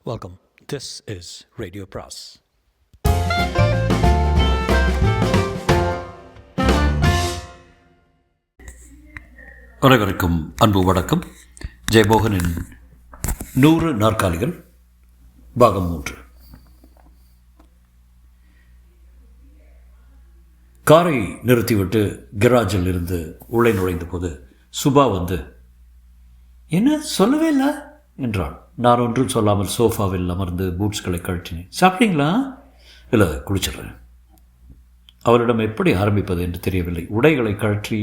Welcome. This is Radio Pras. அனைவருக்கும் அன்பு வணக்கம். ஜெயமோகனின் 100 நாற்காலிகள் பாகம் 3. காரை நிறுத்திவிட்டு கராஜில் இருந்து உள்ளே நுழைந்த போது சுபா வந்து, என்ன சொல்லவே இல்லை என்றாள். நான் ஒன்றும் சொல்லாமல் சோஃபாவில் அமர்ந்து பூட்ஸ்களை கழற்றினேன். சாப்பிட்டீங்களா? இல்லை, குடிச்சிடுறேன். அவரிடம் எப்படி ஆரம்பிப்பது என்று தெரியவில்லை. உடைகளை கழற்றி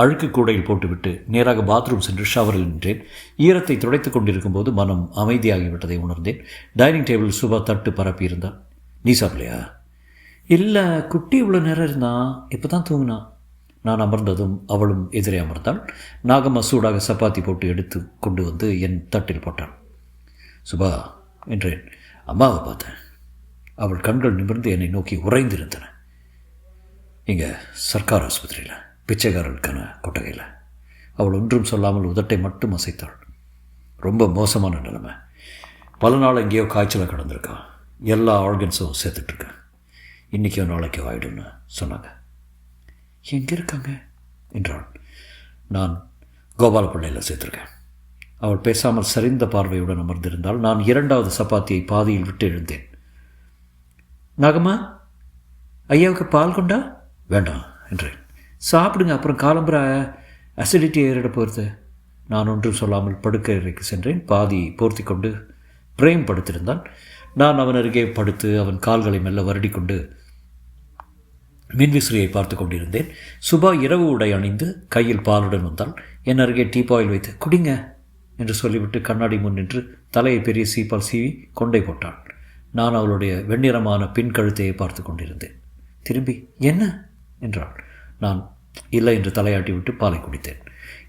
அழுக்கு கூடையில் போட்டுவிட்டு நேராக பாத்ரூம் சென்று ஷவரில் நின்றேன். ஈரத்தை துடைத்துக் கொண்டிருக்கும் போது மனம் அமைதியாகிவிட்டதை உணர்ந்தேன். டைனிங் டேபிள் சுபா தட்டு பரப்பியிருந்தான். நீ சாப்பிடலையா? இல்லை, குட்டி இவ்வளோ நேரம் இருந்தான், இப்போ தான் தூங்கினான். நான் அமர்ந்ததும் அவளும் எதிரே அமர்ந்தாள். நாகம்மா சூடாக சப்பாத்தி போட்டு எடுத்து கொண்டு வந்து என் தட்டில் போட்டாள். சுபா என்றேன். அம்மாவை பார்த்தேன். அவள் கண்கள் நிமிர்ந்து என்னை நோக்கி உறைந்திருந்தன. இங்கே சர்க்கார் ஆஸ்பத்திரியில் பிச்சைக்காரர்களுக்கான கொட்டகையில். அவள் ஒன்றும் சொல்லாமல் உதட்டை மட்டும் அசைத்தாள். ரொம்ப மோசமான நிலைமை. பல நாள் எங்கேயோ காய்ச்சலாக கிடந்திருக்கா. எல்லா ஆர்கன்ஸும் சேர்த்துட்ருக்கேன். இன்றைக்கோ நாளைக்கோ ஆகிடும்னு சொன்னாங்க. எங்கே இருக்காங்க என்றாள். நான் கோபாலப்பிள்ளையில் சேர்த்துருக்கேன். அவள் பேசாமல் சரிந்த பார்வையுடன் அமர்ந்திருந்தால் நான் 2வது சப்பாத்தியை பாதியில் விட்டு எழுந்தேன். நாகம்மா, ஐயாவுக்கு பால் கொண்டா? வேண்டாம் என்றேன். சாப்பிடுங்க, அப்புறம் காலம்புற அசிடிட்டி ஏறிட போகிறது. நான் ஒன்றும் சொல்லாமல் படுக்கை அறைக்கு சென்றேன். பாதி போர்த்தி கொண்டு பிரேம் படுத்திருந்தான். நான் அவன் அருகே படுத்து அவன் கால்களை மெல்ல வருடி கொண்டு மின்விசிறியை பார்த்து கொண்டிருந்தேன். சுபா இரவு உடை அணிந்து கையில் பாலுடன் வந்தால் என் அருகே டீப்பாயில் வைத்து குடிங்க என்று சொல்லிவிட்டு கண்ணாடி முன் நின்று தலையை பெரிய சீப்பால் சீவி கொண்டை போட்டாள். நான் அவளுடைய வெண்ணிறமான பின் கழுத்தையை பார்த்து கொண்டிருந்தேன். திரும்பி என்ன என்றாள். நான் இல்லை என்று தலையாட்டி விட்டு பாலை குடித்தேன்.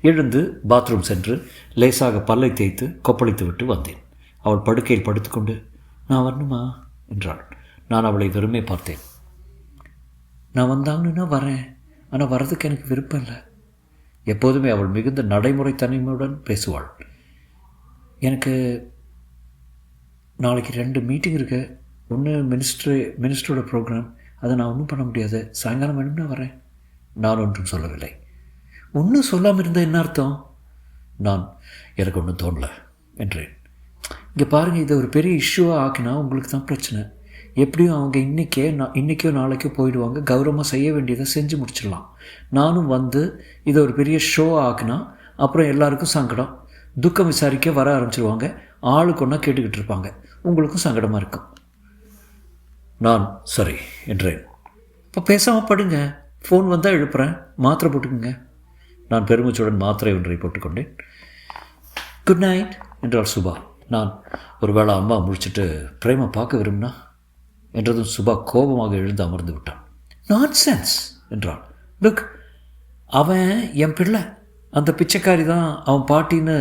எழுந்து பாத்ரூம் சென்று லேசாக பல்லை தேய்த்து கொப்பளித்து விட்டு வந்தேன். அவள் படுக்கையில் படுத்துக்கொண்டு நான் வரணுமா என்றாள். நான் அவளை வெறுமே பார்த்தேன். நான் வந்தாங்கன்னு வரேன், ஆனால் வர்றதுக்கு எனக்கு விருப்பம் இல்லை. எப்போதுமே அவள் மிகுந்த நடைமுறை தனிமையுடன் பேசுவாள். எனக்கு நாளைக்கு 2 மீட்டிங் இருக்கு. ஒன்று மினிஸ்டரோட ப்ரோக்ராம், அதை நான் ஒன்றும் பண்ண முடியாது. சாயங்காலம் வேணும்னா வரேன். நான் ஒன்றும் சொல்லவில்லை. ஒன்றும் சொல்லாமல் இருந்தால் என்ன அர்த்தம்? நான் எனக்கு ஒன்றும் தோணலை என்றேன். இங்கே பாருங்கள், இதை ஒரு பெரிய இஷ்யூவாக ஆக்கினா உங்களுக்கு தான் பிரச்சனை. எப்படியும் அவங்க இன்றைக்கோ நாளைக்கோ போயிடுவாங்க. கௌரவமாக செய்ய வேண்டியதை செஞ்சு முடிச்சிடலாம். நானும் வந்து இதை ஒரு பெரிய ஷோ ஆக்குனா அப்புறம் எல்லாருக்கும் சங்கடம். துக்கம் விசாரிக்க வர ஆரம்பிச்சிருவாங்க. ஆளுக்கு ஒன்றா கேட்டுக்கிட்டு இருப்பாங்க. உங்களுக்கும் சங்கடமாக இருக்கும். நான் சரி என்றேன். இப்போ பேசாமல் படுங்க. ஃபோன் வந்தால் எழுப்புறேன். மாத்திரை போட்டுக்குங்க. நான் பெருமிச்சுடன் மாத்திரை ஒன்றை போட்டுக்கொண்டேன். குட் நைட் என்றாள் சுபா. நான் ஒரு வேளை அம்மா முடிச்சுட்டு பிரேமை பார்க்க விரும்பினா என்றதும் சுபா கோபமாக எழுந்து அமர்ந்து விட்டான். நான்சென்ஸ் என்றான். லுக், அவன் என் பிள்ளை. அந்த பிச்சைக்காரி தான் அவன் பாட்டின்னு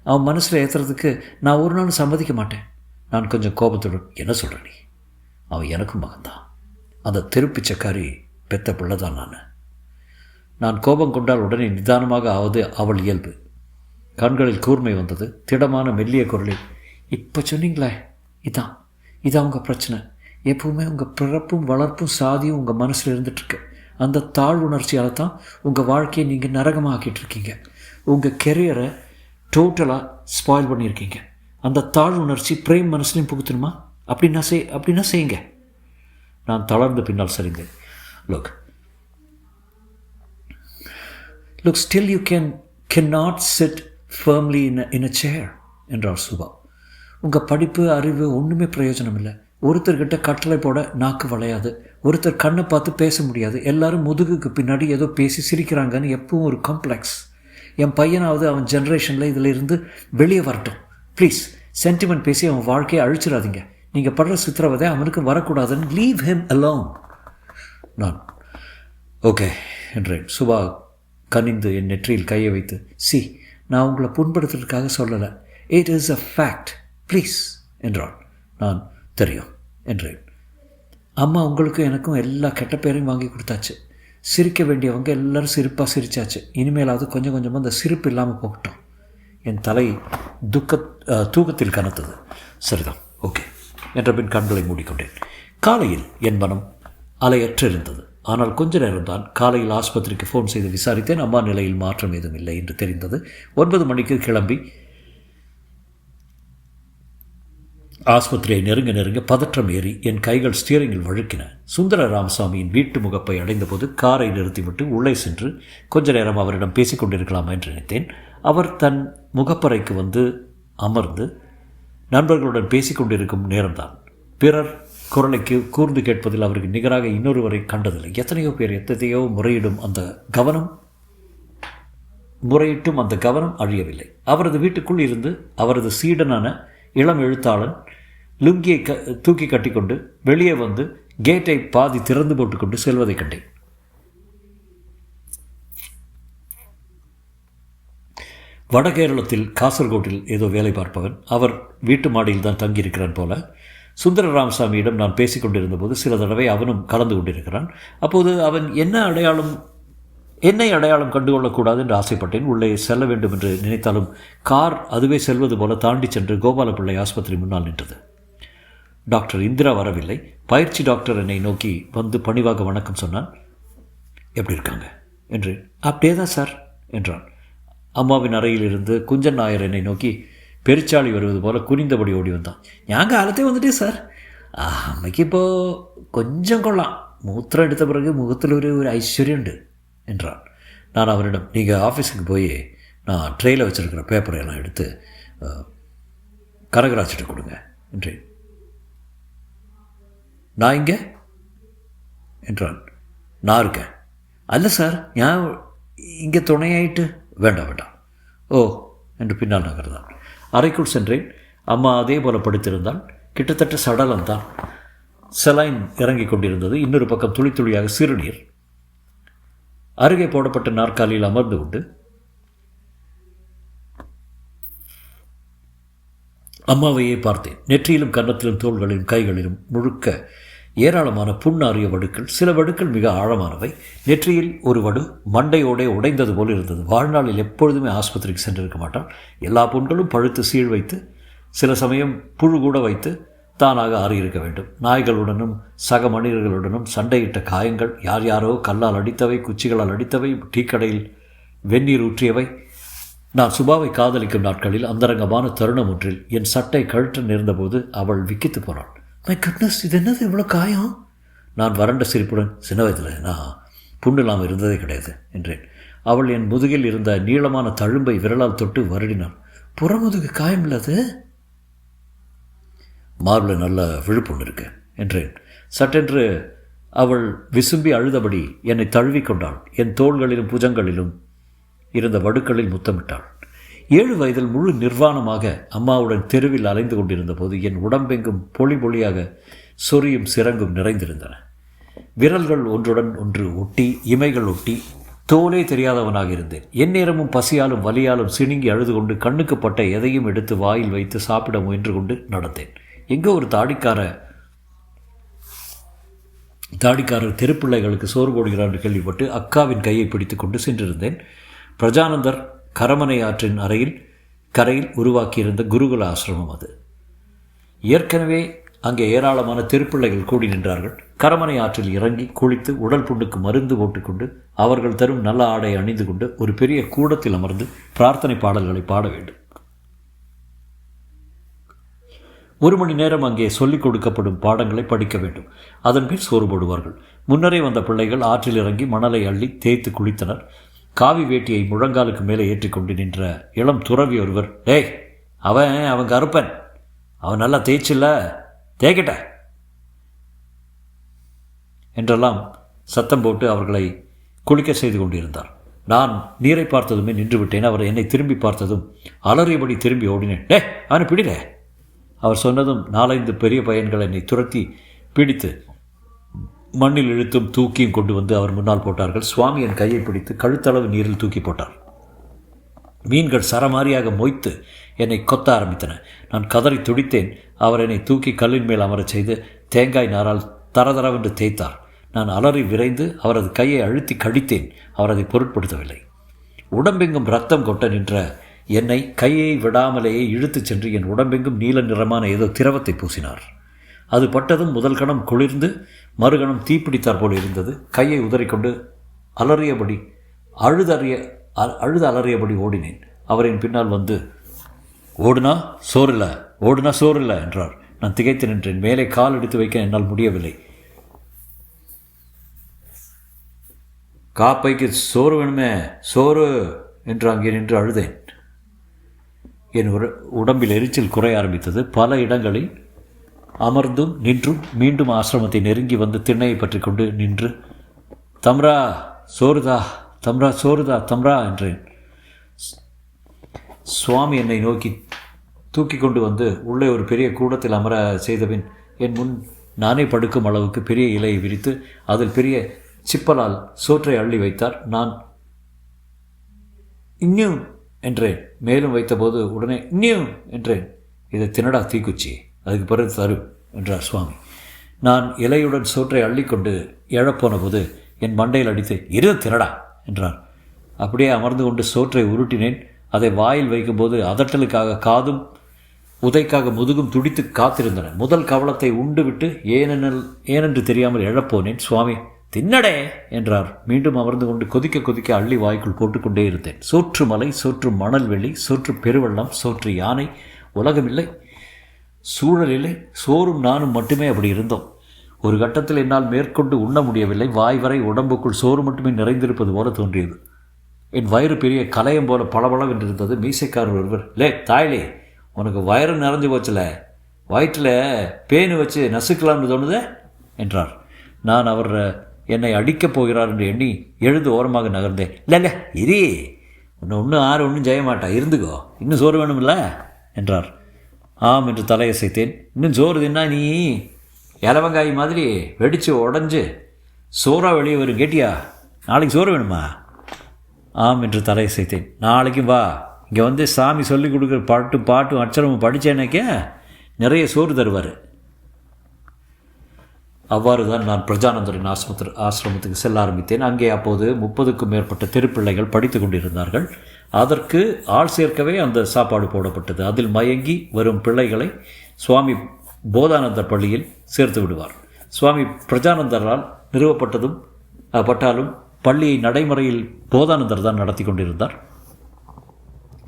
அவன் மனசில் ஏற்றுறதுக்கு நான் ஒரு நாள் சம்மதிக்க மாட்டேன். நான் கொஞ்சம் கோபத்துடன், என்ன சொல்கிற நீ? அவன் எனக்கும் மகன்தான். அந்த தெரு பிச்சைக்காரி பெத்த பிள்ளை தான் நான் கோபம் கொண்டால் உடனே நிதானமாக ஆவது அவள் இயல்பு. கண்களில் கூர்மை வந்தது. திடமான மெல்லிய குரலில், இப்போ சொன்னீங்களே, இது அவங்க பிரச்சனை. எப்பவுமே உங்கள் பிறப்பும் வளர்ப்பும் சாதியும் உங்கள் மனசில் இருந்துகிட்ருக்கு. அந்த தாழ்வுணர்ச்சியால் தான் உங்கள் வாழ்க்கையை நீங்கள் நரகமாக்கிட்டுருக்கீங்க. உங்கள் கெரியரை டோட்டலாக ஸ்பாயில் பண்ணியிருக்கீங்க. அந்த தாழ்வுணர்ச்சி பிரேம் மனசுலையும் புகுத்தணுமா? அப்படின்னா செய்யுங்க. நான் தளர்ந்து பின்னால் சரிந்தேன். Look, still you can not sit firmly in a chair என்றார் சுபா. உங்கள் படிப்பு அறிவு ஒன்றுமே பிரயோஜனம் இல்லை. ஒருத்தர்கிட்ட கட்டளை போட நாக்கு வளையாது. ஒருத்தர் கண்ணை பார்த்து பேச முடியாது. எல்லாரும் முதுகுக்கு பின்னாடி ஏதோ பேசி சிரிக்கிறாங்கன்னு எப்பவும் ஒரு காம்ப்ளெக்ஸ். என் பையனாவது அவன் ஜென்ரேஷனில் இதில் இருந்து வெளியே வரட்டும். ப்ளீஸ், சென்டிமெண்ட் பேசி அவன் வாழ்க்கையை அழிச்சிடாதீங்க. நீங்கள் படுற சித்திரவதை அவனுக்கு வரக்கூடாதுன்னு லீவ் ஹிம் அலோன். நான் ஓகே என்றேன். சுபா கனிந்து என் நெற்றியில் கையை வைத்து, நான் உங்களை புண்படுத்துறதுக்காக சொல்லலை. It is a fact, please என்றான். நான் தெரியும் என்றேன். அம்மா உங்களுக்கும் எனக்கும் எல்லா கெட்ட பேரையும் வாங்கி கொடுத்தாச்சு. சிரிக்க வேண்டியவங்க எல்லோரும் சிரிப்பாக சிரித்தாச்சு. இனிமேலாவது கொஞ்சம் கொஞ்சமாக அந்த சிரிப்பு இல்லாமல் போகட்டும். என் தலை தூக்கத்தில் கனத்தது. சரிதான், ஓகே என்ற பின் கண்களை மூடிக்கொண்டேன். காலையில் என் மனம் அலையற்றிருந்தது. ஆனால் கொஞ்ச நேரம்தான். காலையில் ஆஸ்பத்திரிக்கு ஃபோன் செய்து விசாரித்தேன். அம்மா நிலையில் மாற்றம் ஏதும் இல்லை என்று தெரிந்தது. 9 மணிக்கு கிளம்பி ஆஸ்பத்திரியை நெருங்க பதற்றம் ஏறி என் கைகள் ஸ்டியரிங்கில் வழுக்கின. சுந்தர ராமசாமியின் வீட்டு முகப்பை அடைந்தபோது காரை நிறுத்திவிட்டு உள்ளே சென்று கொஞ்ச நேரம் அவரிடம் பேசிக்கொண்டிருக்கலாமா என்று நினைத்தேன். அவர் தன் முகப்பறைக்கு வந்து அமர்ந்து நண்பர்களுடன் பேசிக்கொண்டிருக்கும் நேரம்தான். பிறர் குரலைக்கு கூர்ந்து கேட்பதில் அவருக்கு நிகராக இன்னொருவரை கண்டதில்லை. எத்தனையோ பேர் எத்தனையோ முறையிட்டும் அந்த கவனம் அழியவில்லை. அவரது வீட்டுக்குள் இருந்து அவரது சீடனான இளம் எழுத்தாளன் லுங்கியை தூக்கி கட்டிக்கொண்டு வெளியே வந்து கேட்டை பாதி திறந்து போட்டுக்கொண்டு செல்வதை கண்டேன். வடகேரளத்தில் காசர்கோட்டில் ஏதோ வேலை பார்ப்பவன். அவர் வீட்டு மாடியில் தான் தங்கியிருக்கிறான் போல. சுந்தர ராமசாமியிடம் நான் பேசிக்கொண்டிருந்த போது சில தடவை அவனும் கலந்து கொண்டிருக்கிறான். அப்போது அவன் என்னை அடையாளம் கண்டுகொள்ளக்கூடாது என்று ஆசைப்பட்டேன். உள்ளே செல்ல வேண்டும் என்று நினைத்தாலும் கார் அதுவே செல்வது போல தாண்டி சென்று கோபாலப்பிள்ளை ஆஸ்பத்திரி முன்னால் நின்றது. டாக்டர் இந்திரா வரவில்லை. பயிற்சி டாக்டர் என்னை நோக்கி வந்து பணிவாக வணக்கம் சொன்னான். எப்படி இருக்காங்க என்று. அப்படியே தான் சார் என்றான். அம்மாவின் அறையில் இருந்து குஞ்சன் நாயர் என்னை நோக்கி பெருச்சாளி வருவது போல குனிந்தபடி ஓடி வந்தான். ஞாங்க ஆலத்தே வந்துட்டே சார். அம்மைக்கு இப்போது கொஞ்சம் கொள்ளலாம். மூத்திரம் எடுத்த பிறகு முகத்தில் ஒரு ஐஸ்வர்யமுண்டு என்றான். நான் அவரிடம், நீங்கள் ஆஃபீஸுக்கு போய் நான் ட்ரெயிலில் வச்சுருக்கிற பேப்பரையெல்லாம் எடுத்து கனகராஜிட்ட கொடுங்க என்றேன். நான் இங்கே என்றான். நான் இருக்கேன். அல்ல சார், நான் இங்கே துணையாயிட்டு. வேண்டாம். ஓ என்று பின்னால் நகர்ந்தான். அறைக்குள் சென்றேன். அம்மா அதே போல் படுத்திருந்தால். கிட்டத்தட்ட சடலம்தான். செலைன் இறங்கிக் கொண்டிருந்தது. இன்னொரு பக்கம் துளி துளியாக சிறுநீர். அருகே போடப்பட்ட நாற்காலியில் அமர்ந்து கொண்டு அம்மாவையே பார்த்தேன். நெற்றியிலும் கன்னத்திலும் தோள்களிலும் கைகளிலும் முழுக்க ஏராளமான புண்ணாறிய வடுக்கள். சில வடுக்கள் மிக ஆழமானவை. நெற்றியில் ஒரு வடு மண்டையோடே உடைந்தது போல் இருந்தது. வாழ்நாளில் எப்பொழுதுமே ஆஸ்பத்திரிக்கு சென்றிருக்க மாட்டான். எல்லா புண்களும் பழுத்து சீழ் வைத்து, சில சமயம் புழு கூட வைத்து தானாக ஆறியிருக்க வேண்டும். நாய்களுடனும் சக மனிதர்களுடனும் சண்டையிட்ட காயங்கள். யாரோ கல்லால் அடித்தவை, குச்சிகளால் அடித்தவை, டீக்கடையில் வெந்நீர் ஊற்றியவை. நான் சுபாவை காதலிக்கும் நாட்களில் அந்தரங்கமான தருணம் ஒன்றில் என் சட்டை கழற்ற நேர்ந்தபோது அவள் விக்கித்து போனாள். மை குட்னஸ், இது என்னது இவ்வளோ காயம்? நான் வறண்ட சிரிப்புடன், சின்ன வயதில் நான் புண்ணு இல்லாமல் இருந்ததே கிடையாது என்றேன். அவள் என் முதுகில் இருந்த நீளமான தழும்பை விரலால் தொட்டு வருடினாள். புறமுதுகு காயம் இல்லாது? மார்பில் நல்ல விழுப்புண் இருக்கு என்றேன். சட்டென்று அவள் விசும்பி அழுதபடி என்னை தழுவிக்கொண்டாள். என் தோள்களிலும் புஜங்களிலும் இருந்த வடுக்களில் முத்தமிட்டாள். 7 வயதில் முழு நிர்வாணமாக அம்மாவுடன் தெருவில் அலைந்து கொண்டிருந்த போது என் உடம்பெங்கும் பொலியாக சொறியும் சிறங்கும் நிறைந்திருந்தன. விரல்கள் ஒன்றுடன் ஒன்று ஒட்டி, இமைகள் ஒட்டி, தோலே தெரியாதவனாக இருந்தேன். எந்நேரமும் பசியாலும் வலியாலும் சிணுங்கி அழுது கொண்டு கண்ணுக்குப்பட்ட எதையும் எடுத்து வாயில் வைத்து சாப்பிட முயன்று கொண்டு நடந்தேன். எங்கோ ஒரு தாடிக்காரர் தெருப்பிள்ளைகளுக்கு சோறு போடுகிறார் என்று கேள்விப்பட்டு அக்காவின் கையை பிடித்து கொண்டு சென்றிருந்தேன். பிரஜானந்தர் கரமனை ஆற்றின் கரையில் உருவாக்கியிருந்த குருகுல ஆசிரமம் அது. ஏற்கனவே அங்கே ஏராளமான தெருப்பிள்ளைகள் கூடி நின்றார்கள். கரமனை ஆற்றில் இறங்கி குளித்து உடல் புண்ணுக்கு மருந்து போட்டுக்கொண்டு அவர்கள் தரும் நல்ல ஆடை அணிந்து கொண்டு ஒரு பெரிய கூடத்தில் அமர்ந்து பிரார்த்தனை பாடல்களை பாட வேண்டும். 1 மணி நேரம் அங்கே சொல்லிக் கொடுக்கப்படும் பாடங்களை படிக்க வேண்டும். அதன்பின் சோறு போடுவார்கள். முன்னரே வந்த பிள்ளைகள் ஆற்றில் இறங்கி மணலை அள்ளி தேய்த்து குளித்தனர். காவி வேட்டியை முழங்காலுக்கு மேலே ஏற்றிக்கொண்டு நின்ற இளம் துறவி ஒருவர், டேய் அவன் கருப்பன், அவன் நல்லா தேய்ச்சில்ல, தேய்கிட்ட என்றெல்லாம் சத்தம் போட்டு அவர்களை குளிக்க செய்து கொண்டிருந்தார். நான் நீரை பார்த்ததுமே நின்று விட்டேன். அவர் என்னை திரும்பி பார்த்ததும் அலறியபடி திரும்பி ஓடினேன். அவனை பிடில. அவர் சொன்னதும் 4-5 பெரிய பையன்கள் என்னை துரத்தி பிடித்து மண்ணில் இழுத்தும் தூக்கியும் கொண்டு வந்து அவர் முன்னால் போட்டார்கள். சுவாமி என் கையை பிடித்து கழுத்தளவு நீரில் தூக்கி போட்டார். மீன்கள் சரமாரியாக மொய்த்து என்னை கொத்த ஆரம்பித்தன. நான் கதறி துடித்தேன். அவர் என்னை தூக்கி கல்லின் மேல் அமரச் செய்து தேங்காய் நாரால் தரதரவென்று தேய்த்தார். நான் அலறி விரைந்து அவரது கையை அழுத்தி கடித்தேன். அவர் அதை பொருட்படுத்தவில்லை. உடம்பெங்கும் ரத்தம் கொட்ட நின்ற என்னை கையை விடாமலேயே இழுத்துச் சென்று என் உடம்பெங்கும் நீல நிறமான ஏதோ திரவத்தை பூசினார். அது பட்டதும் முதல் கணம் குளிர்ந்து மறுகணம் தீப்பிடித்தார் போல் இருந்தது. கையை உதறிக்கொண்டு அழுது அலறியபடி ஓடினேன். அவரின் பின்னால் வந்து ஓடுனா சோறில்லை என்றார். நான் திகைத்து நின்றேன். மேலே கால் எடுத்து வைக்க என்னால் முடியவில்லை. காப்பைக்கு சோறு வேணுமே, சோறு என்று அங்கே நின்று அழுதேன். என் உடம்பில் எரிச்சல் குறைய ஆரம்பித்தது. பல இடங்களில் அமர்ந்தும் நின்றும் மீண்டும் ஆசிரமத்தை நெருங்கி வந்து திண்ணையை பற்றி கொண்டு நின்று தம்ரா சோறுதா என்றேன். சுவாமி என்னை நோக்கி தூக்கி கொண்டு வந்து உள்ளே ஒரு பெரிய கூடத்தில் அமர செய்தபின் என் முன் நானே படுக்கும் அளவுக்கு பெரிய இலையை விரித்து அதில் பெரிய சிப்பலால் சோற்றை அள்ளி வைத்தார். நான் இன்னும் என்றேன். மேலும் வைத்தபோது உடனே இன்னும் என்றேன். இதை தினடா தீக்குச்சி, அதுக்கு பிறகு தரும் என்றார் சுவாமி. நான் இலையுடன் சோற்றை அள்ளிக்கொண்டு எழப்போன போது என் மண்டையில் அடித்து இரு தினடா என்றார். அப்படியே அமர்ந்து கொண்டு சோற்றை உருட்டினேன். அதை வாயில் வைக்கும்போது அதட்டலுக்காக காதும் உதைக்காக முதுகும் துடித்து காத்திருந்தன. முதல் கவளத்தை உண்டு விட்டு ஏனென்று தெரியாமல் எழப்போனேன். சுவாமி தின்னடே என்றார். மீண்டும் அமர்ந்து கொண்டு கொதிக்க அள்ளி வாய்க்குள் போட்டுக்கொண்டே இருந்தேன். சோற்று மலை, சோற்று மணல் வெளி, சோற்று பெருவெள்ளம், சோற்று யானை, உலகமில்லை, சூழலில்லை, சோறும் நானும் மட்டுமே அப்படி இருந்தோம். ஒரு கட்டத்தில் என்னால் மேற்கொண்டு உண்ண முடியவில்லை. வாய் வரை உடம்புக்குள் சோறு மட்டுமே நிறைந்திருப்பது போல தோன்றியது. என் வயிறு பெரிய கலையம் போல பளபளவென்றிருந்தது. மீசைக்காரர் ஒருவர், லே தாய்லே, உனக்கு வயிறு நிறைஞ்சு போச்சுல, வயிற்றில் பேனு வச்சு நசுக்கலாம்னு தோணுதே என்றார். நான் அவர் என்னை அடிக்கப் போகிறார் என்று எண்ணி எழுந்து ஓரமாக நகர்ந்தேன். இல்லை இரி, ஒன்றும் ஒன்றும் செய்ய மாட்டா, இருந்துக்கோ, இன்னும் சோறு வேணுமில்ல என்றார். ஆம் என்று தலையசைத்தேன். இன்னும் சோறு தின்னா நீ இலவங்காய் மாதிரி வெடித்து உடஞ்சி சோறாக வெளியே வரும், கேட்டியா? நாளைக்கு சோறு வேணுமா? ஆம் என்று தலையசைத்தேன். நாளைக்கும் வா, இங்கே வந்து சாமி சொல்லிக் கொடுக்குற பாட்டும் அச்சரமும் படித்தேனக்கே நிறைய சோறு தருவார். அவ்வாறு தான் நான் பிரஜானந்தரின் ஆசிரமத்துக்கு செல்ல ஆரம்பித்தேன். அங்கே அப்போது 30க்கும் மேற்பட்ட திருப்பிள்ளைகள் படித்து கொண்டிருந்தார்கள். அதற்கு ஆள் சேர்க்கவே அந்த சாப்பாடு போடப்பட்டது. அதில் மயங்கி வரும் பிள்ளைகளை சுவாமி போதானந்தர் பள்ளியில் சேர்த்து விடுவார். சுவாமி பிரஜானந்தரால் பட்டாலும் பள்ளியை நடைமுறையில் போதானந்தர் தான் நடத்தி கொண்டிருந்தார்.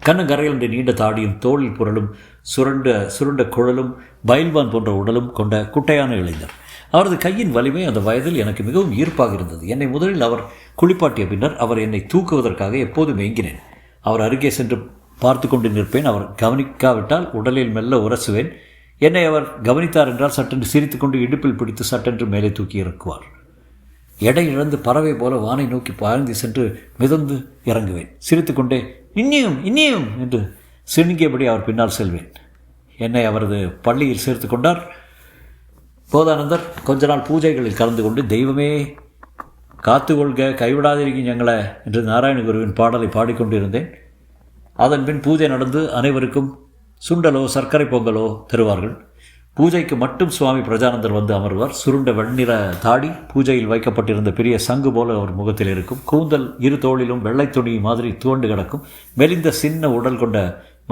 கண்ணங்கரையில் நீண்ட தாடியும் தோளில் புரளும் சுருண்ட குழலும் பயில்வான் போன்ற உடலும் கொண்ட குட்டையான இளைஞர். அவரது கையின் வலிமை அந்த வயதில் எனக்கு மிகவும் ஈர்ப்பாக இருந்தது. என்னை முதலில் அவர் குளிப்பாட்டிய பின்னர் அவர் என்னை தூக்குவதற்காக எப்போதும் ஏங்கினேன். அவர் அருகே சென்று பார்த்து கொண்டு நிற்பேன். அவர் கவனிக்காவிட்டால் உடலில் மெல்ல உரசுவேன். என்னை அவர் கவனித்தார் என்றால் சட்டென்று சிரித்துக்கொண்டு இடுப்பில் பிடித்து சட்டென்று மேலே தூக்கி இறக்குவார். எடை இழந்து பறவை போல வானை நோக்கி பாய்ந்து சென்று மிதந்து இறங்குவேன். சிரித்துக்கொண்டே இன்னியும் என்று சிணுங்கியபடி அவர் பின்னால் செல்வேன். என்னை அவரது பள்ளியில் சேர்த்து கொண்டார். போதானந்தர் கொஞ்ச நாள் பூஜைகளில் கலந்து கொண்டு தெய்வமே காத்துக்கொள்க, கைவிடாதிருக்கீங்க எங்களை என்று நாராயணகுருவின் பாடலை பாடிக்கொண்டிருந்தேன். அதன் பின் பூஜை நடந்து அனைவருக்கும் சுண்டலோ சர்க்கரை பொங்கலோ தருவார்கள். பூஜைக்கு மட்டும் சுவாமி பிரஜானந்தர் வந்து அமர்வார். சுருண்ட வெண்ணிற தாடி, பூஜையில் வைக்கப்பட்டிருந்த பெரிய சங்கு போல அவர் முகத்தில் இருக்கும். கூந்தல் இரு தோளிலும் வெள்ளை துணி மாதிரி துவண்டு கிடக்கும். மெலிந்த சின்ன உடல் கொண்ட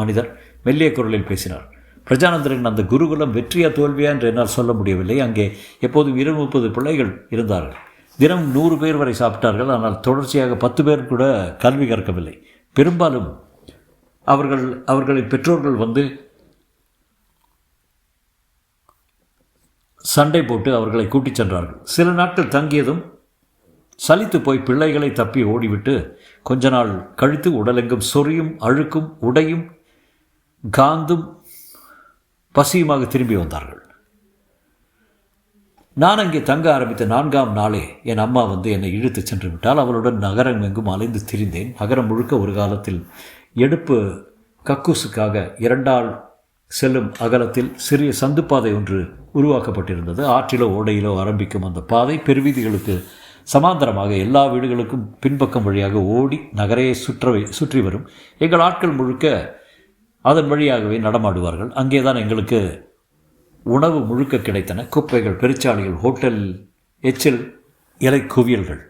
மனிதர் மெல்லிய குரலில் பேசினார். பிரஜானந்தரின் அந்த குருகுலம் வெற்றியா தோல்வியா என்று என்னால் சொல்ல முடியவில்லை. அங்கே எப்போதும் 20-30 பிள்ளைகள் இருந்தார்கள். தினம் 100 பேர் வரை சாப்பிட்டார்கள். ஆனால் தொடர்ச்சியாக 10 பேர் கூட கல்வி கற்கவில்லை. பெரும்பாலும் அவர்களின் பெற்றோர்கள் வந்து சண்டை போட்டு அவர்களை கூட்டிச் சென்றார்கள். சில நாட்கள் தங்கியதும் சலித்து போய் பிள்ளைகளை தப்பி ஓடிவிட்டு கொஞ்ச நாள் கழித்து உடலெங்கும் சொறியும் அழுக்கும் உடையும் காந்தும் பசியுமாக திரும்பி வந்தார்கள். நான் அங்கே தங்க ஆரம்பித்த 4ஆம் நாளே என் அம்மா வந்து என்னை இழுத்து சென்று விட்டால். அவளுடன் நகரம் எங்கும் அலைந்து திரிந்தேன். நகரம் முழுக்க ஒரு காலத்தில் எடுப்பு கக்கூசுக்காக 2 ஆள் செல்லும் அகலத்தில் சிறிய சந்துப்பாதை ஒன்று உருவாக்கப்பட்டிருந்தது. ஆற்றிலோ ஓடையிலோ ஆரம்பிக்கும் அந்த பாதை பெருவீதிகளுக்கு சமாந்தரமாக எல்லா வீடுகளுக்கும் பின்பக்கம் வழியாக ஓடி நகரையை சுற்றி வரும். எங்கள் ஆட்கள் முழுக்க அதன் வழியாகவே நடமாடுவார்கள். அங்கேதான் எங்களுக்கு உணவு முழுக்க கிடைத்தன. குப்பைகள், பெருச்சாளிகள், ஹோட்டல் எச்சில், இலை குவியல்கள்.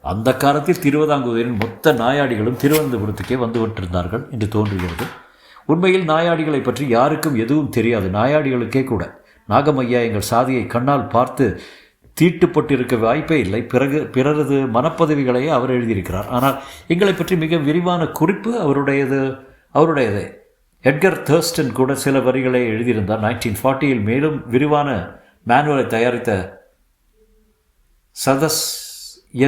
அந்த காலத்தில் திருவிதாங்கூரின் மொத்த நாயாடிகளும் திருவனந்தபுரத்துக்கே வந்துவிட்டிருந்தார்கள் என்று தோன்றுகிறது. உண்மையில் நாயாடிகளை பற்றி யாருக்கும் எதுவும் தெரியாது, நாயாடிகளுக்கே கூட. நாகம்மையா எங்கள் சாதியை கண்ணால் பார்த்து தீட்டுப்பட்டிருக்க வாய்ப்பே இல்லை. பிறரது மனப்பதவிகளையே அவர் எழுதியிருக்கிறார். ஆனால் எங்களை பற்றி மிக விரிவான குறிப்பு அவருடையதே. எட்கர் தர்ஸ்டன் கூட சில வரிகளை எழுதியிருந்தார். 1940 மேலும் விரிவான மேனுவலை தயாரித்த சதஸ்ய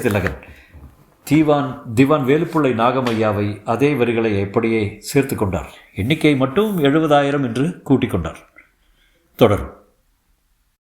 திலகன் திவான் வேலுப்பிள்ளை நாகம்மையாவை அதே வரிகளை எப்படியே சேர்த்து கொண்டார். எண்ணிக்கை மட்டும் 70,000 என்று கூட்டிக் கொண்டார். தொடரும்.